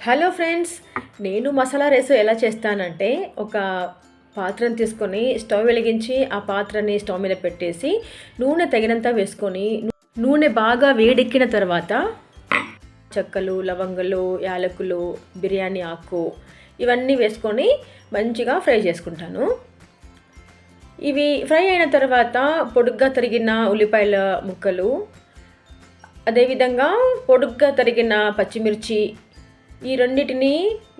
Hello friends, నేను masala rice ఎలా చేస్తానంటే ఒక పాత్రను తీసుకొని స్టవ్ వెలిగించి ఆ పాత్రని స్టవ్ మీద పెట్టేసి నూనె తగినంత వేసుకొని నూనె బాగా వేడెక్కిన తర్వాత చెక్కలు, లవంగలు, యాలకులు, బిర్యానీ ఆకు ఇవన్నీ వేసుకొని మంచిగా ఫ్రై చేసుకుంటాను. ఇవి ఫ్రై అయిన తర్వాత పొడుగ్గా తరిగిన ఉల్లిపాయల ముక్కలు, అదేవిధంగా పొడుగ్గా తరిగిన పచ్చిమిర్చి, ఈ రెండింటిని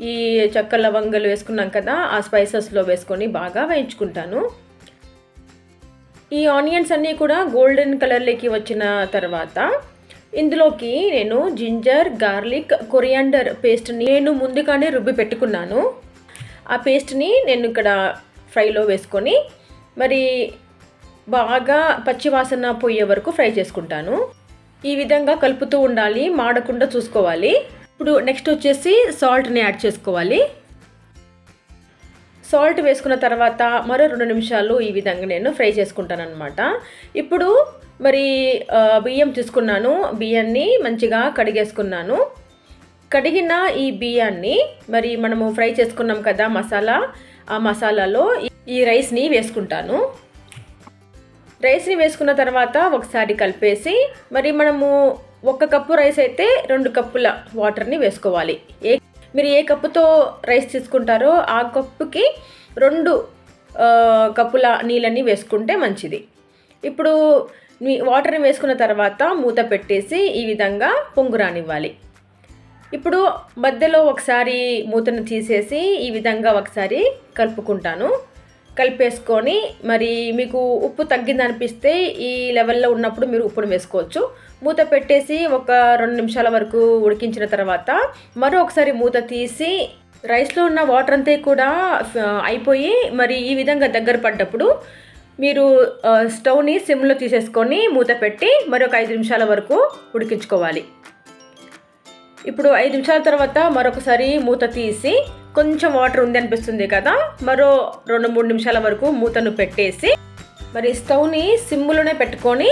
ఈ చెక్క లవంగలు వేసుకున్నాం కదా ఆ స్పైసెస్లో వేసుకొని బాగా వేయించుకుంటాను. ఈ ఆనియన్స్ అన్నీ కూడా గోల్డెన్ కలర్లోకి వచ్చిన తర్వాత ఇందులోకి నేను జింజర్, గార్లిక్, కొరియాండర్ పేస్ట్ని నేను ముందుగానే రుబ్బి పెట్టుకున్నాను. ఆ పేస్ట్ని నేను ఇక్కడ ఫ్రైలో వేసుకొని మరి బాగా పచ్చివాసన పోయే వరకు ఫ్రై చేసుకుంటాను. ఈ విధంగా కలుపుతూ ఉండాలి, మాడకుండా చూసుకోవాలి. ఇప్పుడు నెక్స్ట్ వచ్చేసి సాల్ట్ని యాడ్ చేసుకోవాలి. సాల్ట్ వేసుకున్న తర్వాత మరో 2 నిమిషాలు ఈ విధంగా నేను ఫ్రై చేసుకుంటాను అనమాట. ఇప్పుడు మరి బియ్యం తీసుకున్నాను, బియ్యాన్ని మంచిగా కడిగేసుకున్నాను. కడిగిన ఈ బియ్యాన్ని మరి మనము ఫ్రై చేసుకున్నాం కదా మసాలా, ఆ మసాలాలో ఈ రైస్ని వేసుకుంటాను. రైస్ని వేసుకున్న తర్వాత ఒకసారి కలిపేసి మరి మనము 1 కప్పు రైస్ అయితే 2 కప్పుల వాటర్ని వేసుకోవాలి. మీరు ఏ కప్పుతో రైస్ తీసుకుంటారో ఆ కప్పుకి 2 కప్పుల నీళ్ళని వేసుకుంటే మంచిది. ఇప్పుడు వాటర్ని వేసుకున్న తర్వాత మూత పెట్టేసి ఈ విధంగా పొంగు రానివ్వాలి. ఇప్పుడు మధ్యలో ఒకసారి మూతను తీసేసి ఈ విధంగా ఒకసారి కలుపుకుంటాను. కలిపేసుకొని మరి మీకు ఉప్పు తగ్గిందనిపిస్తే ఈ లెవెల్లో ఉన్నప్పుడు మీరు ఉప్పును వేసుకోవచ్చు. మూత పెట్టేసి ఒక 2 నిమిషాల వరకు ఉడికించిన తర్వాత మరో ఒకసారి మూత తీసి రైస్లో ఉన్న వాటర్ అంతా కూడా అయిపోయి మరి ఈ విధంగా దగ్గర పడ్డప్పుడు మీరు స్టవ్ని సిమ్లో తీసేసుకొని మూత పెట్టి మరొక 5 నిమిషాల వరకు ఉడికించుకోవాలి. ఇప్పుడు 5 నిమిషాల తర్వాత మరొకసారి మూత తీసి కొంచెం వాటర్ ఉంది అనిపిస్తుంది కదా, మరో 2-3 నిమిషాల వరకు మూతను పెట్టేసి మరి స్టవ్ని సిమ్లోనే పెట్టుకొని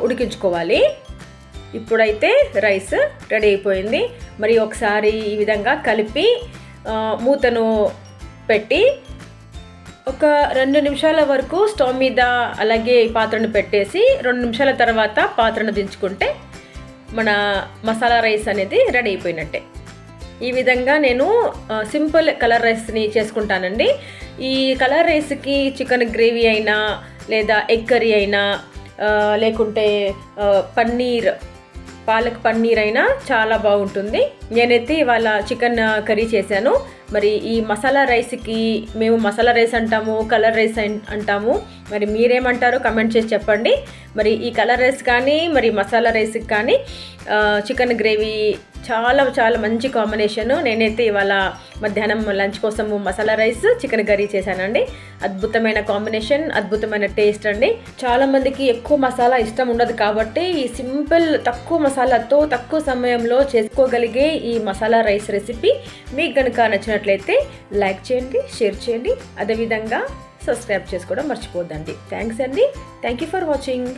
ఉడికించుకోవాలి. ఇప్పుడైతే రైస్ రెడీ అయిపోయింది. మరి ఒకసారి ఈ విధంగా కలిపి మూతను పెట్టి ఒక 2 నిమిషాల వరకు స్టవ్ మీద అలాగే పాత్రను పెట్టేసి 2 నిమిషాల తర్వాత పాత్రను దించుకుంటే మన మసాలా రైస్ అనేది రెడీ అయిపోయినట్టే. ఈ విధంగా నేను సింపుల్ కలర్ రైస్ని చేసుకుంటానండి. ఈ కలర్ రైస్కి చికెన్ గ్రేవీ అయినా లేదా ఎగ్ కర్రీ అయినా లేకుంటే పాలక్ పన్నీర్ అయినా చాలా బాగుంటుంది. నేనైతే ఇవాళ చికెన్ కర్రీ చేశాను. మరి ఈ మసాలా రైస్కి మేము మసాలా రైస్ అంటాము, కలర్ రైస్ అంటాము. మరి మీరేమంటారో కమెంట్ చేసి చెప్పండి. మరి ఈ కలర్ రైస్ కానీ మరి మసాలా రైస్కి కానీ చికెన్ గ్రేవీ చాలా చాలా మంచి కాంబినేషను. నేనైతే ఇవాళ మధ్యాహ్నం లంచ్ కోసము మసాలా రైస్, చికెన్ కర్రీ చేశానండి. అద్భుతమైన కాంబినేషన్, అద్భుతమైన టేస్ట్ అండి. చాలామందికి ఎక్కువ మసాలా ఇష్టం ఉండదు కాబట్టి ఈ సింపుల్ తక్కువ మసాలాతో తక్కువ సమయంలో చేసుకోగలిగే ఈ మసాలా రైస్ రెసిపీ మీకు కనుక నచ్చినట్లయితే లైక్ చేయండి, షేర్ చేయండి, అదేవిధంగా సబ్స్క్రైబ్ చేసుకోవడం మర్చిపోద్దండి. థ్యాంక్స్ అండి. Thank you for watching.